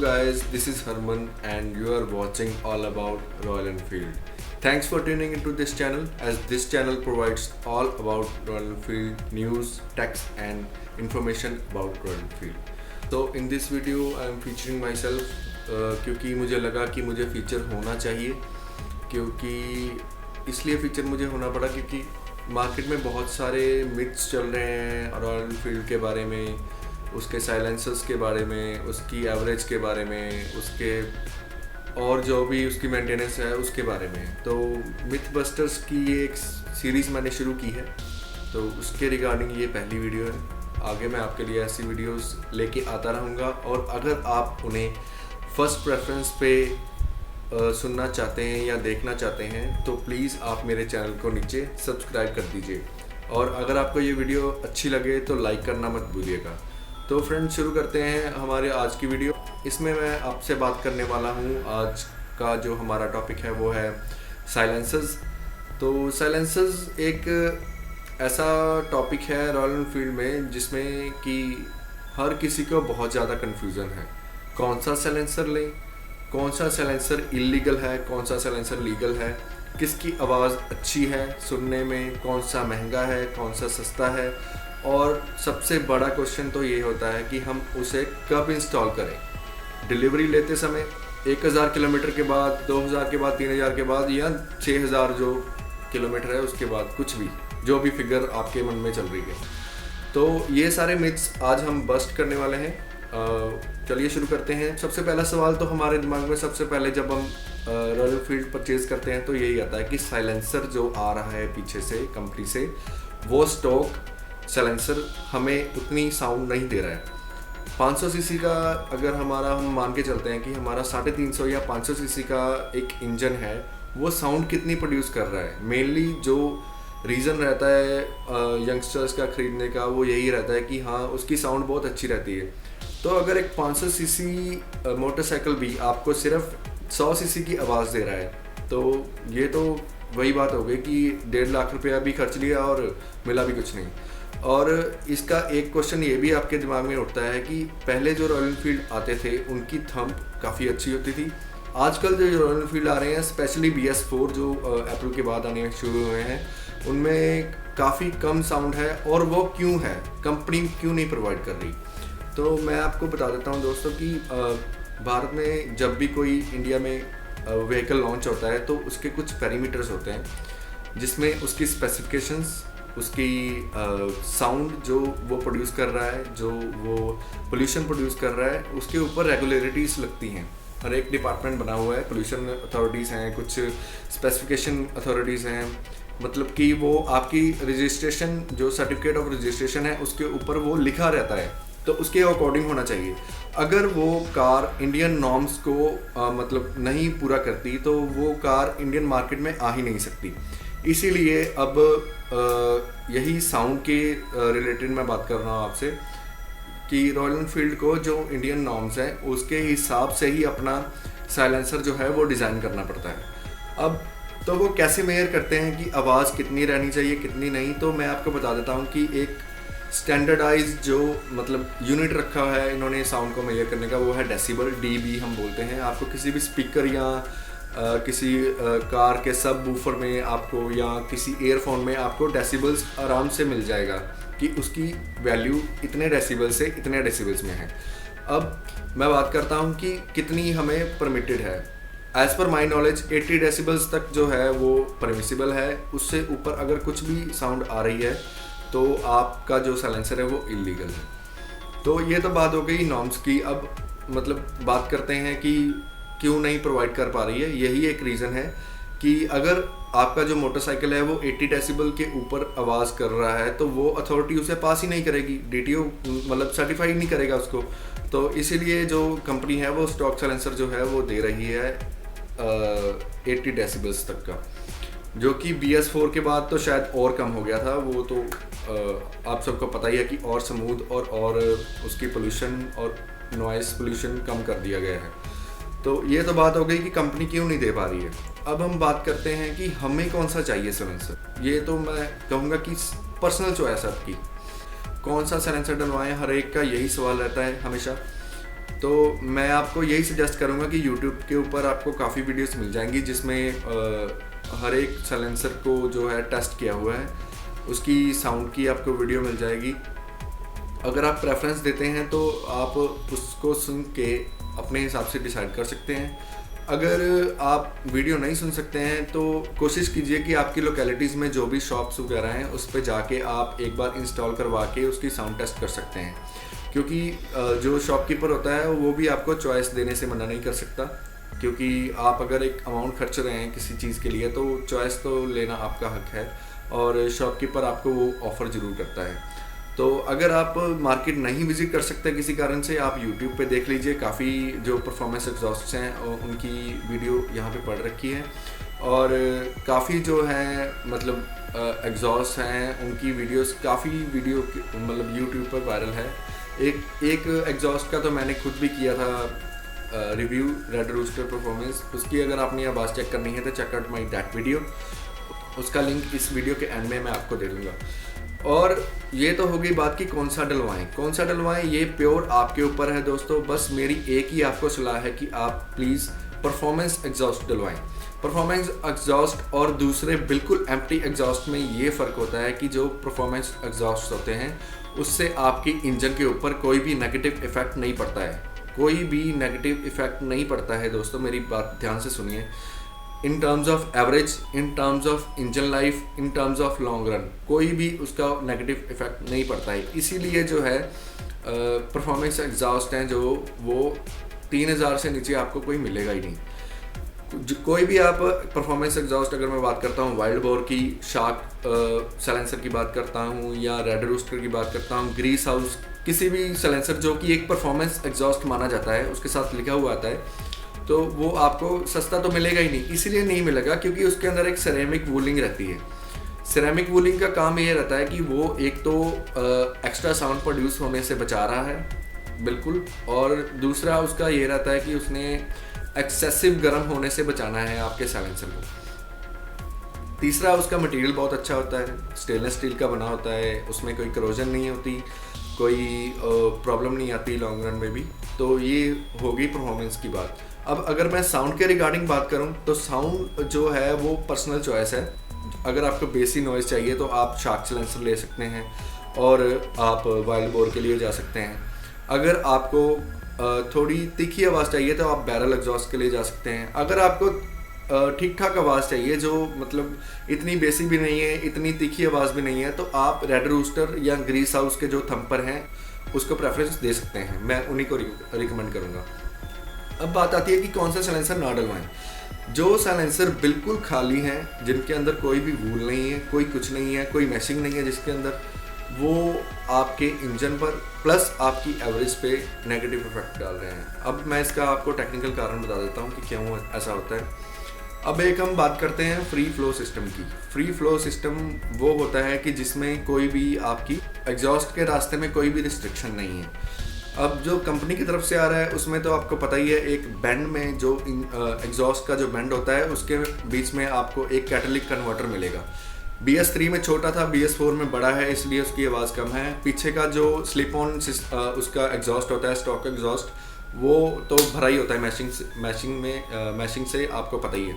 guys, this is Harman and you are watching all about Royal Enfield. Thanks for tuning into this channel as this channel provides all about Royal Enfield news, text and information about Royal Enfield. So in this video I am featuring myself क्योंकि मुझे लगा कि मुझे feature होना चाहिए, क्योंकि इसलिए feature मुझे होना पड़ा क्योंकि मार्केट में बहुत सारे मिथ्स चल रहे हैं रॉयल एनफील्ड के बारे में, उसके साइलेंसर्स के बारे में, उसकी एवरेज के बारे में, उसके और जो भी उसकी मेंटेनेंस है उसके बारे में। तो मिथ बस्टर्स की ये एक सीरीज़ मैंने शुरू की है, तो उसके रिगार्डिंग ये पहली वीडियो है। आगे मैं आपके लिए ऐसी वीडियोस लेके आता रहूँगा और अगर आप उन्हें फर्स्ट प्रेफरेंस पे सुनना चाहते हैं या देखना चाहते हैं तो प्लीज़ आप मेरे चैनल को नीचे सब्सक्राइब कर दीजिए और अगर आपको ये वीडियो अच्छी लगे तो लाइक करना मत भूलिएगा। तो फ्रेंड्स शुरू करते हैं हमारे आज की वीडियो। इसमें मैं आपसे बात करने वाला हूँ, आज का जो हमारा टॉपिक है वो है साइलेंसर्स। तो साइलेंसर्स एक ऐसा टॉपिक है रॉयल एनफील्ड में जिसमें कि हर किसी को बहुत ज़्यादा कन्फ्यूज़न है, कौन सा साइलेंसर लें, कौन सा साइलेंसर इलीगल है, कौन सा साइलेंसर लीगल है, किसकी आवाज़ अच्छी है सुनने में, कौन सा महंगा है, कौन सा सस्ता है, और सबसे बड़ा क्वेश्चन तो ये होता है कि हम उसे कब इंस्टॉल करें। डिलीवरी लेते समय 1000 किलोमीटर के बाद, 2000 के बाद, 3000 के बाद या 6000 जो किलोमीटर है उसके बाद, कुछ भी जो भी फिगर आपके मन में चल रही है। तो ये सारे मिथ्स आज हम बस्ट करने वाले हैं। चलिए शुरू करते हैं। सबसे पहला सवाल तो हमारे दिमाग में सबसे पहले जब हम रॉयल एनफील्ड परचेज़ करते हैं तो यही आता है कि साइलेंसर जो आ रहा है पीछे से कंपनी से, वो स्टॉक साइलेंसर हमें उतनी साउंड नहीं दे रहा है। 500 सीसी का अगर हमारा हम मान के चलते हैं कि हमारा 350 या 500 सीसी का एक इंजन है, वो साउंड कितनी प्रोड्यूस कर रहा है। मेनली जो रीज़न रहता है यंगस्टर्स का ख़रीदने का वो यही रहता है कि हाँ उसकी साउंड बहुत अच्छी रहती है। तो अगर एक 500 सीसी मोटरसाइकिल भी आपको सिर्फ 100 सीसी की आवाज़ दे रहा है तो ये तो वही बात हो गई कि 1.5 लाख रुपया भी खर्च लिया और मिला भी कुछ नहीं। और इसका एक क्वेश्चन ये भी आपके दिमाग में उठता है कि पहले जो रॉयल एनफील्ड आते थे उनकी थंब काफ़ी अच्छी होती थी। आजकल जो रॉयल एनफील्ड आ रहे हैं स्पेशली BS4 जो अप्रैल के बाद आने शुरू हुए हैं, उनमें काफ़ी कम साउंड है। और वो क्यों है, कंपनी क्यों नहीं प्रोवाइड कर रही। तो मैं आपको बता देता हूँ दोस्तों कि भारत में जब भी कोई इंडिया में व्हीकल लॉन्च होता है तो उसके कुछ पैरामीटर्स होते हैं जिसमें उसकी स्पेसिफिकेशंस, उसकी साउंड जो वो प्रोड्यूस कर रहा है, जो वो पोल्यूशन प्रोड्यूस कर रहा है, उसके ऊपर रेगुलरिटीज़ लगती हैं। हर एक डिपार्टमेंट बना हुआ है, पोल्यूशन अथॉरिटीज़ हैं, कुछ स्पेसिफिकेशन अथॉरिटीज़ हैं, मतलब कि वो आपकी रजिस्ट्रेशन जो सर्टिफिकेट ऑफ रजिस्ट्रेशन है उसके ऊपर वो लिखा रहता है, तो उसके अकॉर्डिंग होना चाहिए। अगर वो कार इंडियन नॉर्म्स को मतलब नहीं पूरा करती तो वो कार इंडियन मार्केट में आ ही नहीं सकती। इसीलिए अब यही साउंड के रिलेटेड मैं बात कर रहा हूँ आपसे कि रॉयल एनफील्ड को जो इंडियन नॉर्म्स हैं उसके हिसाब से ही अपना साइलेंसर जो है वो डिज़ाइन करना पड़ता है। अब तो वो कैसे मेजर करते हैं कि आवाज़ कितनी रहनी चाहिए कितनी नहीं, तो मैं आपको बता देता हूँ कि एक स्टैंडर्डाइज जो मतलब यूनिट रखा है इन्होंने साउंड को मेजर करने का, वो है डेसिबल, DB हम बोलते हैं। आपको किसी भी स्पीकर या किसी कार के सब वूफर में आपको या किसी ईयरफोन में आपको डेसिबल्स आराम से मिल जाएगा कि उसकी वैल्यू इतने डेसिबल से इतने डेसिबल्स में है। अब मैं बात करता हूँ कि कितनी हमें परमिटेड है। As per my knowledge 80 decibels तक जो है वो परमिसिबल है। उससे ऊपर अगर कुछ भी साउंड आ रही है तो आपका जो साइलेंसर है वो इलीगल है। तो ये तो बात हो गई नॉर्म्स की। अब मतलब बात करते हैं कि क्यों नहीं प्रोवाइड कर पा रही है। यही एक रीज़न है कि अगर आपका जो मोटरसाइकिल है वो 80 डेसिबल के ऊपर आवाज़ कर रहा है तो वो अथॉरिटी उसे पास ही नहीं करेगी, DTO मतलब सर्टिफाइड नहीं करेगा उसको। तो इसीलिए जो कंपनी है वो स्टॉक साइलेंसर जो है वो दे रही है 80 डेसिबल्स तक का, जो कि BS4 के बाद तो शायद और कम हो गया था। वो तो आप सबको पता ही है कि और स्मूथ और उसकी पोल्यूशन और नॉइस पोल्यूशन कम कर दिया गया है। तो ये तो बात हो गई कि कंपनी क्यों नहीं दे पा रही है। अब हम बात करते हैं कि हमें कौन सा चाहिए साइलेंसर। ये तो मैं कहूँगा कि पर्सनल चॉइस है आपकी, कौन सा साइलेंसर डलवाएं, हर एक का यही सवाल रहता है हमेशा। तो मैं आपको यही सजेस्ट करूँगा कि यूट्यूब के ऊपर आपको काफ़ी वीडियोस मिल जाएंगी जिसमें हर एक साइलेंसर को जो है टेस्ट किया हुआ है, उसकी साउंड की आपको वीडियो मिल जाएगी। अगर आप प्रेफरेंस देते हैं तो आप उसको सुन के अपने हिसाब से डिसाइड कर सकते हैं। अगर आप वीडियो नहीं सुन सकते हैं तो कोशिश कीजिए कि आपकी लोकेलिटीज़ में जो भी शॉप्स वगैरह हैं उस पे जाके आप एक बार इंस्टॉल करवा के उसकी साउंड टेस्ट कर सकते हैं, क्योंकि जो शॉपकीपर होता है वो भी आपको चॉइस देने से मना नहीं कर सकता, क्योंकि आप अगर एक अमाउंट खर्च रहे हैं किसी चीज़ के लिए तो चॉइस तो लेना आपका हक है और शॉपकीपर आपको वो ऑफ़र ज़रूर करता है। तो अगर आप मार्केट नहीं विज़िट कर सकते किसी कारण से, आप यूट्यूब पे देख लीजिए, काफ़ी जो परफॉर्मेंस एग्जॉस्ट हैं उनकी वीडियो यहाँ पे पड़ रखी है और काफ़ी जो है मतलब एग्जॉस्ट हैं उनकी वीडियोस काफ़ी वीडियो मतलब यूट्यूब पर वायरल है। एक एग्जॉस्ट का तो मैंने खुद भी किया था रिव्यू, रेड रूस्टर परफॉर्मेंस, उसकी अगर आपने आवाज़ चेक करनी है तो check out my that video, उसका लिंक इस वीडियो के एंड में मैं आपको दे दूँगा। और ये तो हो गई बात कि कौन सा डलवाएं, ये प्योर आपके ऊपर है दोस्तों। बस मेरी एक ही आपको सलाह है कि आप प्लीज़ परफॉर्मेंस एग्जॉस्ट डलवाएं। परफॉर्मेंस एग्जॉस्ट और दूसरे बिल्कुल एम्प्टी एग्जॉस्ट में ये फ़र्क होता है कि जो परफॉर्मेंस एग्जॉस्ट होते हैं उससे आपकी इंजन के ऊपर कोई भी नेगेटिव इफ़ेक्ट नहीं पड़ता है, कोई भी नेगेटिव इफ़ेक्ट नहीं पड़ता है दोस्तों, मेरी बात ध्यान से सुनिए। In terms of average, in terms of engine life, in terms of long run कोई भी उसका नेगेटिव इफेक्ट नहीं पड़ता है। इसीलिए जो है परफॉर्मेंस एग्जॉस्ट हैं जो वो 3000 से नीचे आपको कोई मिलेगा ही नहीं। कोई भी आप परफॉर्मेंस एग्जॉस्ट, अगर मैं बात करता हूँ वाइल्ड बोर की, शार्क साइलेंसर की बात करता हूँ या रेड रूस्टर की बात करता हूँ, ग्रीस हाउस, किसी भी साइलेंसर जो कि एक परफॉर्मेंस एग्जॉस्ट माना जाता है उसके साथ लिखा हुआ आता है, तो वो आपको सस्ता तो मिलेगा ही नहीं। इसीलिए नहीं मिलेगा क्योंकि उसके अंदर एक सिरेमिक वूलिंग रहती है। सिरेमिक वूलिंग का काम ये रहता है कि वो एक तो एक्स्ट्रा साउंड प्रोड्यूस होने से बचा रहा है बिल्कुल, और दूसरा उसका ये रहता है कि उसने एक्सेसिव गर्म होने से बचाना है आपके साइलेंसर को। तीसरा, उसका मटेरियल बहुत अच्छा होता है, स्टेनलेस स्टील का बना होता है, उसमें कोई करोजन नहीं होती, कोई प्रॉब्लम नहीं आती लॉन्ग रन में भी। तो ये हो गई परफॉर्मेंस की बात। अब अगर मैं साउंड के रिगार्डिंग बात करूं तो साउंड जो है वो पर्सनल चॉइस है। अगर आपको बेसी नॉइज़ चाहिए तो आप शार्क साइलेंसर ले सकते हैं और आप वाइल्ड बोर के लिए जा सकते हैं। अगर आपको थोड़ी तीखी आवाज़ चाहिए तो आप बैरल एग्जॉस्ट के लिए जा सकते हैं। अगर आपको ठीक ठाक आवाज़ चाहिए जो मतलब इतनी बेसी भी नहीं है, इतनी तीखी आवाज़ भी नहीं है, तो आप रेड रूस्टर या ग्रीस हाउस के जो थंपर हैं उसको प्रेफरेंस दे सकते हैं, मैं उन्हीं को रिकमेंड करूँगा। अब बात आती है कि कौन सा साइलेंसर ना डलवाएं। जो साइलेंसर बिल्कुल खाली हैं, जिनके अंदर कोई भी वूल नहीं है, कोई कुछ नहीं है, कोई मैशिंग नहीं है जिसके अंदर, वो आपके इंजन पर प्लस आपकी एवरेज पे नेगेटिव इफेक्ट डाल रहे हैं। अब मैं इसका आपको टेक्निकल कारण बता देता हूँ कि क्यों ऐसा होता है। अब एक हम बात करते हैं फ्री फ्लो सिस्टम की। फ्री फ्लो सिस्टम वो होता है कि जिसमें कोई भी आपकी एग्जॉस्ट के रास्ते में कोई भी रिस्ट्रिक्शन नहीं है। अब जो कंपनी की तरफ से आ रहा है उसमें तो आपको पता ही है, एक बेंड में जो एग्जॉस्ट का जो बेंड होता है उसके बीच में आपको एक कैटलिक कन्वर्टर मिलेगा। BS3 में छोटा था, BS4 में बड़ा है, इसलिए उसकी आवाज़ कम है। पीछे का जो स्लिप ऑन उसका एग्जॉस्ट होता है, स्टॉक एग्जॉस्ट, वो तो भरा ही होता है मैशिंग से, आपको पता ही है।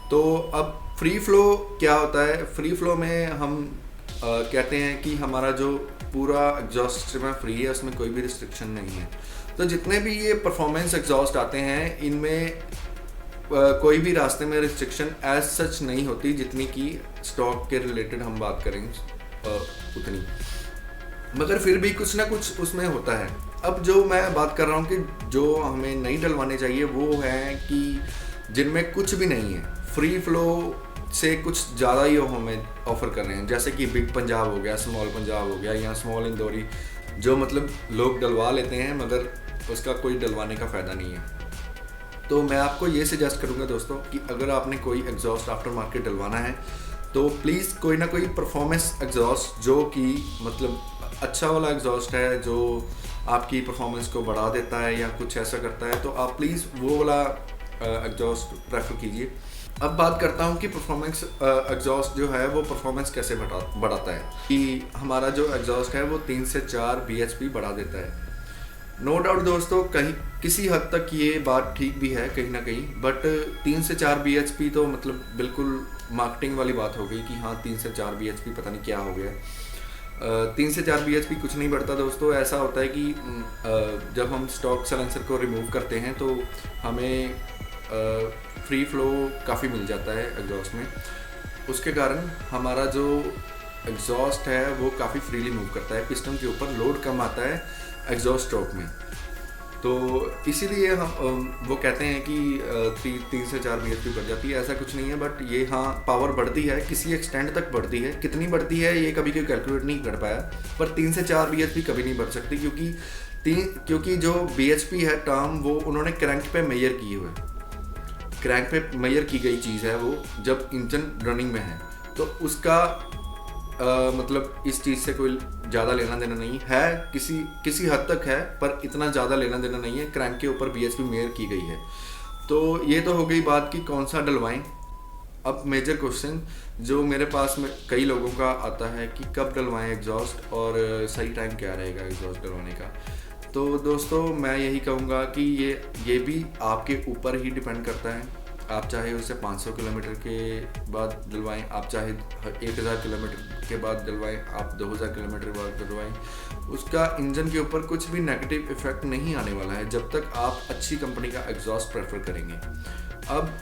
तो अब फ्री फ्लो क्या होता है? फ्री फ्लो में हम कहते हैं कि हमारा जो पूरा एग्जॉस्ट सिस्टम है फ्री है, उसमें कोई भी रिस्ट्रिक्शन नहीं है। तो जितने भी ये परफॉर्मेंस एग्जॉस्ट आते हैं इनमें कोई भी रास्ते में रिस्ट्रिक्शन एज सच नहीं होती, जितनी कि स्टॉक के रिलेटेड हम बात करें उतनी, मगर फिर भी कुछ ना कुछ उसमें होता है। अब जो मैं बात कर रहा हूँ कि जो हमें नहीं डलवाने चाहिए वो है कि जिनमें कुछ भी नहीं है, फ्री फ्लो से कुछ ज़्यादा ही हमें ऑफ़र कर रहे हैं, जैसे कि बिग पंजाब हो गया, स्मॉल पंजाब हो गया या स्मॉल इंदौरी, जो मतलब लोग डलवा लेते हैं मगर उसका कोई डलवाने का फ़ायदा नहीं है। तो मैं आपको ये सजेस्ट करूँगा दोस्तों कि अगर आपने कोई एग्जॉस्ट आफ्टर मार्केट डलवाना है तो प्लीज़ कोई ना कोई परफॉर्मेंस एग्जॉस्ट जो कि मतलब अच्छा वाला एग्जॉस्ट है, जो आपकी परफॉर्मेंस को बढ़ा देता है या कुछ ऐसा करता है, तो आप प्लीज़ वो वाला एग्जॉस्ट प्रेफर कीजिए। अब बात करता हूँ कि परफॉर्मेंस एग्जॉस्ट जो है वो परफॉर्मेंस कैसे बढ़ाता है। कि हमारा जो एग्जॉस्ट है वो 3 से 4 bhp बढ़ा देता है। नो डाउट दोस्तों, कहीं किसी हद तक ये बात ठीक भी है कहीं ना कहीं, बट 3 से 4 bhp तो मतलब बिल्कुल मार्केटिंग वाली बात हो गई कि हाँ 3 से 4 bhp पता नहीं क्या हो गया। 3 से 4 bhp कुछ नहीं बढ़ता दोस्तों। ऐसा होता है कि जब हम स्टॉक सलेंसर को रिमूव करते हैं तो हमें फ्री फ्लो काफ़ी मिल जाता है एग्जॉस्ट में। उसके कारण हमारा जो एग्जॉस्ट है वो काफ़ी फ्रीली मूव करता है, पिस्टन के ऊपर लोड कम आता है एग्जॉस्ट स्ट्रोक में। तो इसीलिए हम वो कहते हैं कि 3 से 4 bhp बढ़ जाती है, ऐसा कुछ नहीं है। बट ये हाँ पावर बढ़ती है, किसी एक्सटेंड तक बढ़ती है, कितनी बढ़ती है ये कभी कोई कैलकुलेट नहीं कर पाया, पर 3 से 4 bhp कभी नहीं बढ़ सकती, क्योंकि जो bhp है टर्म वो उन्होंने क्रैंक पे मेजर की हुई है, क्रैंक पे मेजर की गई चीज़ है वो, जब इंजन रनिंग में है। तो उसका मतलब इस चीज़ से कोई ज़्यादा लेना देना नहीं है, किसी हद तक है पर इतना ज़्यादा लेना देना नहीं है, क्रैंक के ऊपर bhp मेजर की गई है। तो ये तो हो गई बात कि कौन सा डलवाएं। अब मेजर क्वेश्चन जो मेरे पास में कई लोगों का आता है कि कब डलवाएं एग्जॉस्ट और सही टाइम क्या रहेगा एग्जॉस्ट डलवाने का। तो दोस्तों मैं यही कहूँगा कि ये भी आपके ऊपर ही डिपेंड करता है। आप चाहे उसे 500 किलोमीटर के बाद डलवाएं, आप चाहे 1000 किलोमीटर के बाद डलवाएं, आप 2000 किलोमीटर के बाद डलवाएं, उसका इंजन के ऊपर कुछ भी नेगेटिव इफेक्ट नहीं आने वाला है जब तक आप अच्छी कंपनी का एग्जॉस्ट प्रेफर करेंगे। अब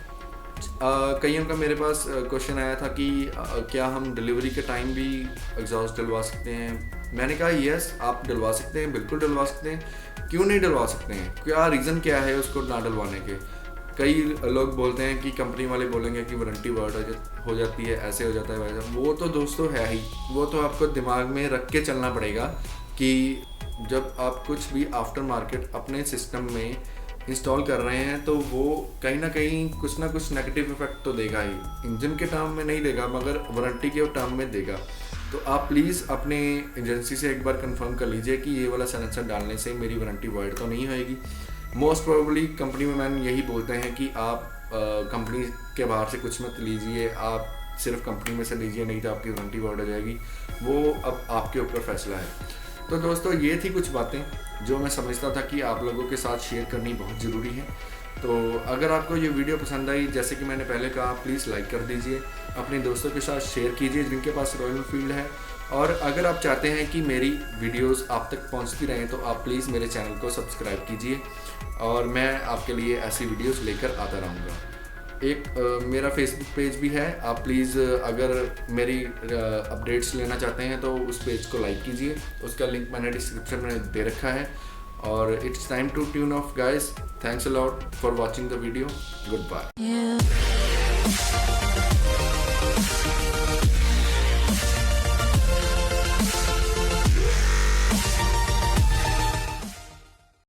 कईयों का मेरे पास क्वेश्चन आया था कि क्या हम डिलीवरी के टाइम भी एग्जॉस्ट डलवा सकते हैं। मैंने कहा यस, आप डलवा सकते हैं, बिल्कुल डलवा सकते हैं। क्यों नहीं डलवा सकते हैं, क्या रीज़न क्या है उसको ना डलवाने के। कई लोग बोलते हैं कि कंपनी वाले बोलेंगे कि वारंटी वर्ड हो जाती है, ऐसे हो जाता है वैसे। वो तो दोस्तों है ही, वो तो आपको दिमाग में रख के चलना पड़ेगा कि जब आप कुछ भी आफ्टर मार्केट अपने सिस्टम में इंस्टॉल कर रहे हैं तो वो कहीं ना कुछ नेगेटिव इफेक्ट तो देगा ही। इंजन के टर्म में नहीं देगा मगर वारंटी के टर्म में देगा। तो आप प्लीज़ अपने एजेंसी से एक बार कंफर्म कर लीजिए कि ये वाला सेंसर डालने से मेरी वारंटी वर्ड तो नहीं होएगी। मोस्ट प्रोबेबली कंपनी में मैन यही बोलते हैं कि आप कंपनी के बाहर से कुछ मत लीजिए, आप सिर्फ कंपनी में से लीजिए, नहीं तो आपकी वारंटी वर्ड हो जाएगी। वो अब आपके ऊपर फैसला है। तो दोस्तों ये थी कुछ बातें जो मैं समझता था कि आप लोगों के साथ शेयर करनी बहुत ज़रूरी है। तो अगर आपको ये वीडियो पसंद आई, जैसे कि मैंने पहले कहा, प्लीज़ लाइक कर दीजिए, अपने दोस्तों के साथ शेयर कीजिए जिनके पास रॉयल एनफील्ड है। और अगर आप चाहते हैं कि मेरी वीडियोस आप तक पहुंचती रहें तो आप प्लीज़ मेरे चैनल को सब्सक्राइब कीजिए और मैं आपके लिए ऐसी वीडियोस लेकर आता रहूँगा। एक मेरा फेसबुक पेज भी है, आप प्लीज़ अगर मेरी अपडेट्स लेना चाहते हैं तो उस पेज को लाइक कीजिए, उसका लिंक मैंने डिस्क्रिप्शन में दे रखा है। और it's time to tune off guys. Thanks a lot for watching the video. Good bye.